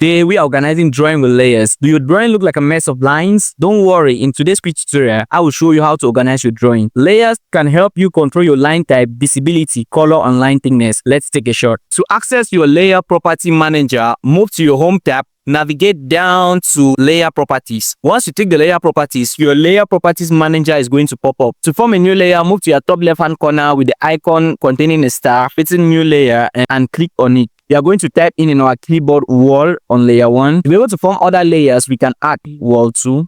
Today we are organizing drawing with layers. Do your drawing look like a mess of lines? Don't worry, in today's quick tutorial, I will show you how to organize your drawing. Layers can help you control your line type, visibility, color, and line thickness. Let's take a shot. To access your layer property manager, move to your home tab. Navigate down to layer properties. Once you take the layer properties, your layer properties manager is going to pop up. To form a new layer, move to your top left hand corner with the icon containing a star, facing new layer, and click on it. We are going to type in our keyboard wall on layer 1. To be able to form other layers, we can add wall 2.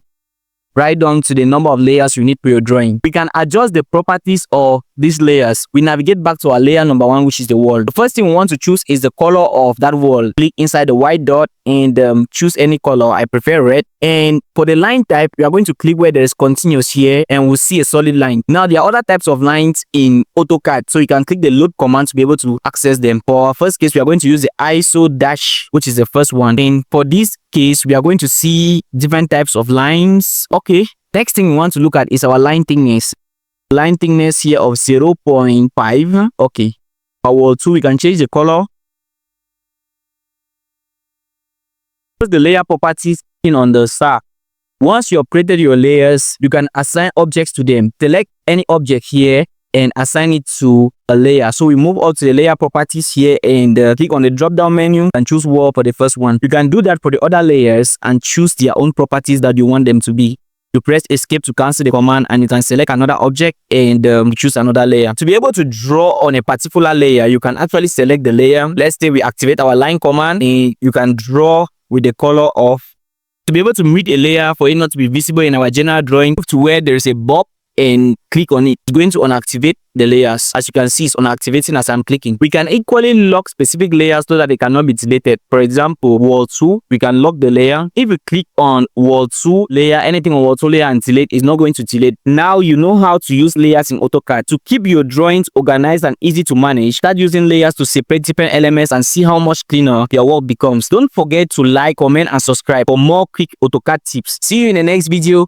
Right down to the number of layers you need for your drawing. We can adjust the properties of these layers. We navigate back to our layer number 1, which is the wall. The first thing we want to choose is the color of that wall. Click inside the white dot and choose any color. I prefer red. And for the line type, we are going to click where there is continuous here and we'll see a solid line. Now, there are other types of lines in AutoCAD, so you can click the load command to be able to access them. For our first case, we are going to use the ISO dash, which is the first one. And for this case, we are going to see different types of lines. Okay, next thing we want to look at is our line thickness. Line thickness here of 0.5. Okay, for wall 2, we can change the color. Put the layer properties in on the star. Once you have created your layers, you can assign objects to them. Select any object here and assign it to a layer. So we move up to the layer properties here and click on the drop down menu and choose wall for the first one. You can do that for the other layers and choose their own properties that you want them to be. You press escape to cancel the command and you can select another object and choose another layer. To be able to draw on a particular layer, you can actually select the layer. Let's say we activate our line command and you can draw with the color of. To be able to read a layer for it not to be visible in our general drawing, move to where there is a bob and click on it. It's going to unactivate the layers. As you can see, it's unactivating as I'm clicking. We can equally lock specific layers so that they cannot be deleted. For example, wall 2, we can lock the layer. If you click on wall 2 layer, anything on wall 2 layer and delete, is not going to delete. Now you know how to use layers in AutoCAD. To keep your drawings organized and easy to manage, start using layers to separate different elements and see how much cleaner your work becomes. Don't forget to like, comment, and subscribe for more quick AutoCAD tips. See you in the next video.